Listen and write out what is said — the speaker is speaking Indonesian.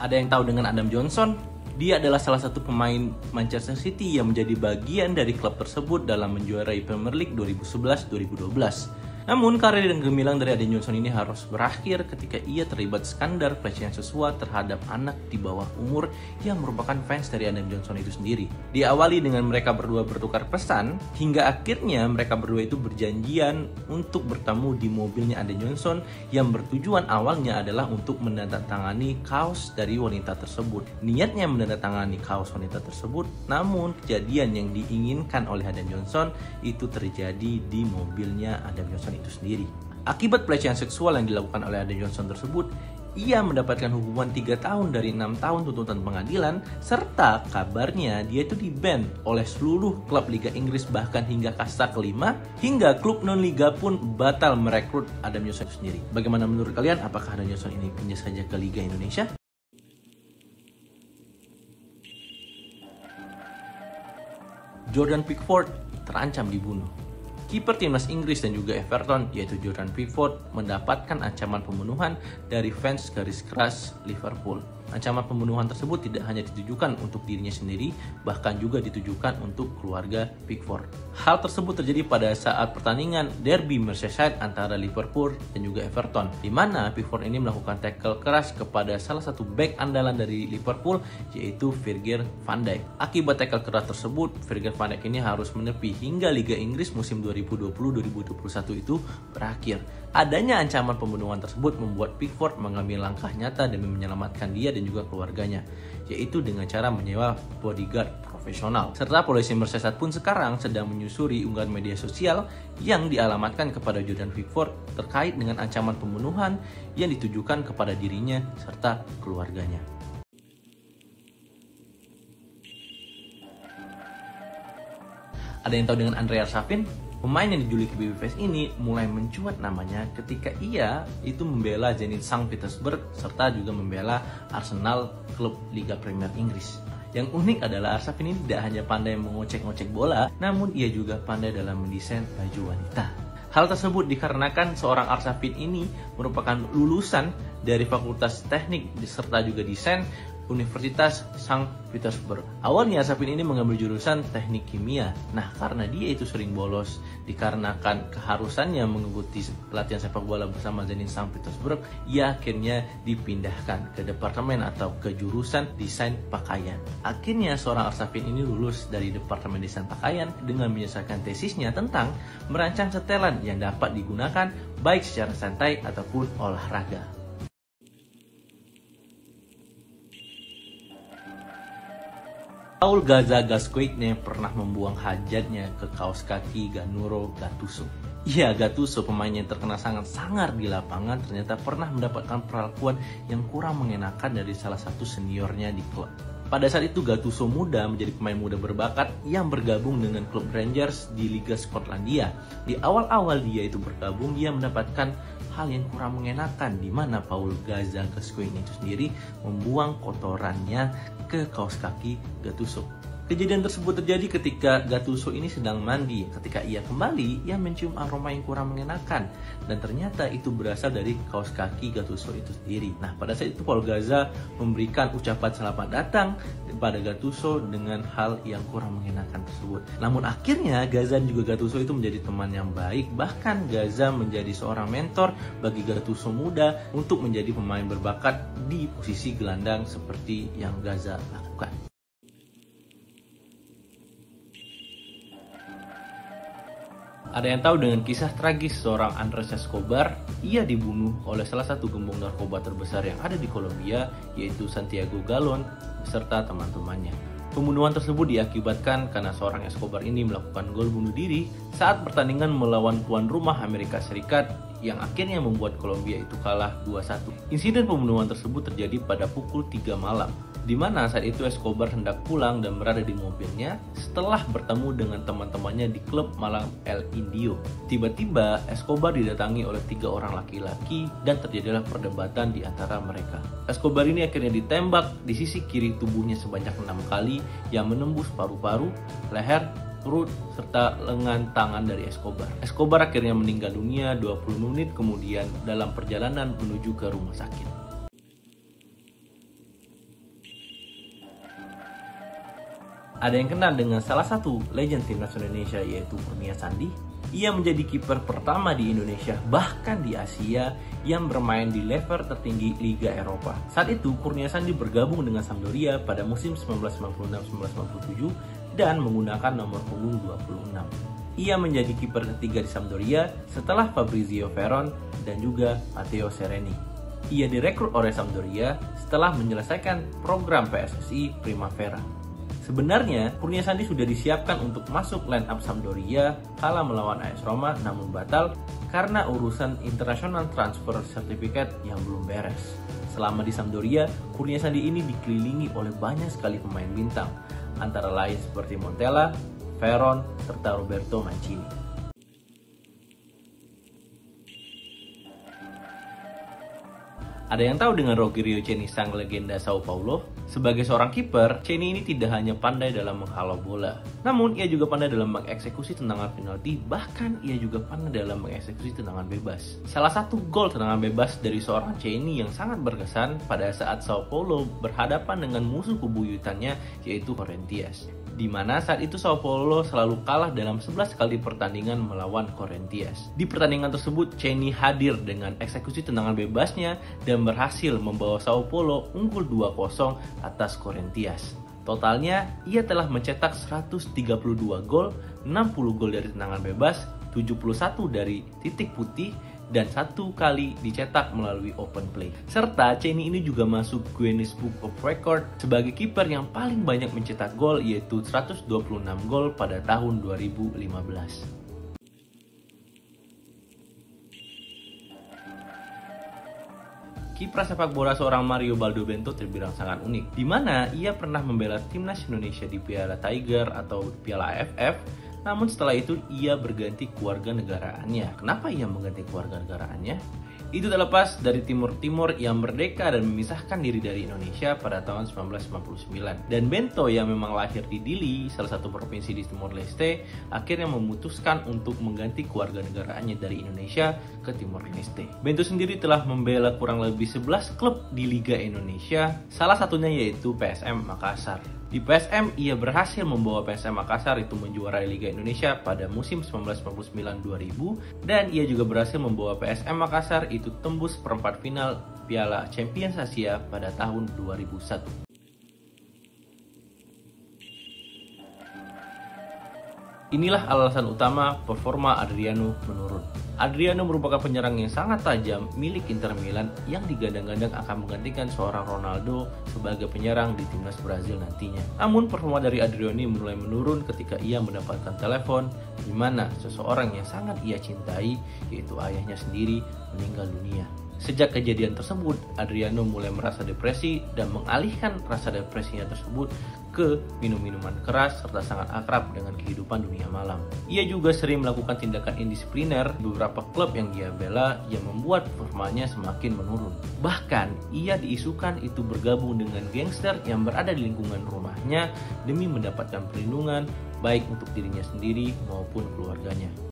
Ada yang tahu dengan Adam Johnson? Dia adalah salah satu pemain Manchester City yang menjadi bagian dari klub tersebut dalam menjuarai Premier League 2011-2012. Namun karir yang gemilang dari Adam Johnson ini harus berakhir ketika ia terlibat skandal pelecehan seksual terhadap anak di bawah umur yang merupakan fans dari Adam Johnson itu sendiri. Diawali dengan mereka berdua bertukar pesan, hingga akhirnya mereka berdua itu berjanjian untuk bertemu di mobilnya Adam Johnson yang bertujuan awalnya adalah untuk menandatangani kaos dari wanita tersebut. Niatnya menandatangani kaos wanita tersebut, namun kejadian yang diinginkan oleh Adam Johnson itu terjadi di mobilnya Adam Johnson itu sendiri. Akibat pelecehan seksual yang dilakukan oleh Adam Johnson tersebut, ia mendapatkan hukuman 3 tahun dari 6 tahun tuntutan pengadilan, serta kabarnya dia itu di-ban oleh seluruh klub Liga Inggris bahkan hingga kasta kelima, hingga klub non-liga pun batal merekrut Adam Johnson itu sendiri. Bagaimana menurut kalian? Apakah Adam Johnson ini pindah saja ke Liga Indonesia? Jordan Pickford terancam dibunuh. Kiper timnas Inggris dan juga Everton, yaitu Jordan Pickford, mendapatkan ancaman pembunuhan dari fans garis keras Liverpool. Ancaman pembunuhan tersebut tidak hanya ditujukan untuk dirinya sendiri, bahkan juga ditujukan untuk keluarga Pickford. Hal tersebut terjadi pada saat pertandingan Derby Merseyside antara Liverpool dan juga Everton, di mana Pickford ini melakukan tackle keras kepada salah satu bek andalan dari Liverpool, yaitu Virgil van Dijk. Akibat tackle keras tersebut, Virgil van Dijk ini harus menepi hingga Liga Inggris musim 2020-2021 itu berakhir. Adanya ancaman pembunuhan tersebut membuat Pickford mengambil langkah nyata demi menyelamatkan dia dan juga keluarganya, yaitu dengan cara menyewa bodyguard profesional. Serta polisi Merseyside pun sekarang sedang menyusuri unggahan media sosial yang dialamatkan kepada Jordan Pickford terkait dengan ancaman pembunuhan yang ditujukan kepada dirinya serta keluarganya. Ada yang tahu dengan Andre Arshavin? Pemain yang dijuluki Babyface ini mulai mencuat namanya ketika ia itu membela Zenit Sankt Petersburg serta juga membela Arsenal, klub Liga Premier Inggris. Yang unik adalah Arshavin ini tidak hanya pandai mengocek-ngocek bola, namun ia juga pandai dalam mendesain baju wanita. Hal tersebut dikarenakan seorang Arshavin ini merupakan lulusan dari Fakultas Teknik serta juga Desain Universitas Sankt Petersburg. Awalnya Arshavin ini mengambil jurusan teknik kimia. Nah, karena dia itu sering bolos dikarenakan keharusannya mengikuti pelatihan sepak bola bersama Zenit Sankt Petersburg, ia akhirnya dipindahkan ke departemen atau ke jurusan desain pakaian. Akhirnya seorang Arshavin ini lulus dari departemen desain pakaian dengan menyelesaikan tesisnya tentang merancang setelan yang dapat digunakan baik secara santai ataupun olahraga. Paul Gascoigne pernah membuang hajatnya ke kaos kaki Gennaro Gattuso. Ya, Gattuso, pemain yang terkenal sangat sangar di lapangan, ternyata pernah mendapatkan perlakuan yang kurang mengenakan dari salah satu seniornya di klub. Pada saat itu Gattuso muda menjadi pemain muda berbakat yang bergabung dengan klub Rangers di Liga Skotlandia. Di awal-awal dia itu bergabung, dia mendapatkan hal yang kurang mengenakan, di mana Paul Gascoigne itu sendiri membuang kotorannya ke kaos kaki Gattuso. Kejadian tersebut terjadi ketika Gattuso ini sedang mandi. Ketika ia kembali, ia mencium aroma yang kurang mengenakan, dan ternyata itu berasal dari kaos kaki Gattuso itu sendiri. Nah, pada saat itu Paul Gaza memberikan ucapan selamat datang kepada Gattuso dengan hal yang kurang mengenakan tersebut. Namun akhirnya Gaza dan juga Gattuso itu menjadi teman yang baik. Bahkan Gaza menjadi seorang mentor bagi Gattuso muda untuk menjadi pemain berbakat di posisi gelandang seperti yang Gaza lakukan. Ada yang tahu dengan kisah tragis seorang Andres Escobar? Ia dibunuh oleh salah satu gembong narkoba terbesar yang ada di Kolombia, yaitu Santiago Galon beserta teman-temannya. Pembunuhan tersebut diakibatkan karena seorang Escobar ini melakukan gol bunuh diri saat pertandingan melawan tuan rumah Amerika Serikat, yang akhirnya membuat Kolombia itu kalah 2-1. Insiden pembunuhan tersebut terjadi pada pukul 3 malam, di mana saat itu Escobar hendak pulang dan berada di mobilnya setelah bertemu dengan teman-temannya di klub malam El Indio. Tiba-tiba Escobar didatangi oleh 3 orang laki-laki dan terjadilah perdebatan di antara mereka. Escobar ini akhirnya ditembak di sisi kiri tubuhnya sebanyak 6 kali yang menembus paru-paru, leher, perut, serta lengan tangan dari Escobar. Escobar akhirnya meninggal dunia 20 menit kemudian dalam perjalanan menuju ke rumah sakit. Ada yang kenal dengan salah satu legend timnas Indonesia yaitu Kurnia Sandi. Ia menjadi kiper pertama di Indonesia bahkan di Asia yang bermain di level tertinggi Liga Eropa. Saat itu Kurnia Sandi bergabung dengan Sampdoria pada musim 1996-1997 dan menggunakan nomor punggung 26. Ia menjadi kiper ketiga di Sampdoria setelah Fabrizio Veron dan juga Matteo Sereni. Ia direkrut oleh Sampdoria setelah menyelesaikan program PSSI Primavera. Sebenarnya, Kurnia Sandi sudah disiapkan untuk masuk line up Sampdoria kala melawan AS Roma namun batal karena urusan international transfer certificate yang belum beres. Selama di Sampdoria, Kurnia Sandi ini dikelilingi oleh banyak sekali pemain bintang, antara lain seperti Montella, Veron, serta Roberto Mancini. Ada yang tahu dengan Rogerio Ceni, sang legenda Sao Paulo? Sebagai seorang kiper, Ceni ini tidak hanya pandai dalam menghalau bola, namun ia juga pandai dalam mengeksekusi tendangan penalti, bahkan ia juga pandai dalam mengeksekusi tendangan bebas. Salah satu gol tendangan bebas dari seorang Ceni yang sangat berkesan pada saat Sao Paulo berhadapan dengan musuh bebuyutannya yaitu Corinthians, di mana saat itu Sao Paulo selalu kalah dalam 11 kali pertandingan melawan Corinthians. Di pertandingan tersebut, Ceni hadir dengan eksekusi tendangan bebasnya dan berhasil membawa Sao Paulo unggul 2-0 atas Corinthians. Totalnya, ia telah mencetak 132 gol, 60 gol dari tendangan bebas, 71 dari titik putih, dan 1 kali dicetak melalui open play. Serta Ceni ini juga masuk Guinness Book of Record sebagai kiper yang paling banyak mencetak gol, yaitu 126 gol pada tahun 2015. Kiprah sepak bola seorang Mario Baldo Bento terbilang sangat unik, di mana ia pernah membela timnas Indonesia di Piala Tiger atau Piala AFF. Namun setelah itu ia berganti kewarganegaraannya. Kenapa ia mengganti kewarganegaraannya? Itu terlepas dari Timur Timur yang merdeka dan memisahkan diri dari Indonesia pada tahun 1959. Dan Bento yang memang lahir di Dili, salah satu provinsi di Timor Leste, akhirnya memutuskan untuk mengganti kewarganegaraannya dari Indonesia ke Timor Leste. Bento sendiri telah membela kurang lebih 11 klub di Liga Indonesia, salah satunya yaitu PSM Makassar. Di PSM, ia berhasil membawa PSM Makassar itu menjuarai Liga Indonesia pada musim 1999-2000 dan ia juga berhasil membawa PSM Makassar itu tembus perempat final Piala Champions Asia pada tahun 2001. Inilah alasan utama performa Adriano menurun. Adriano merupakan penyerang yang sangat tajam milik Inter Milan yang digadang-gadang akan menggantikan seorang Ronaldo sebagai penyerang di timnas Brazil nantinya. Namun performa dari Adriano ini mulai menurun ketika ia mendapatkan telepon di mana seseorang yang sangat ia cintai, yaitu ayahnya sendiri, meninggal dunia. Sejak kejadian tersebut, Adriano mulai merasa depresi dan mengalihkan rasa depresinya tersebut ke minum-minuman keras serta sangat akrab dengan kehidupan dunia malam. Ia juga sering melakukan tindakan indisipliner di beberapa klub yang dia bela yang membuat performanya semakin menurun. Bahkan, ia diisukan itu bergabung dengan gangster yang berada di lingkungan rumahnya demi mendapatkan perlindungan baik untuk dirinya sendiri maupun keluarganya.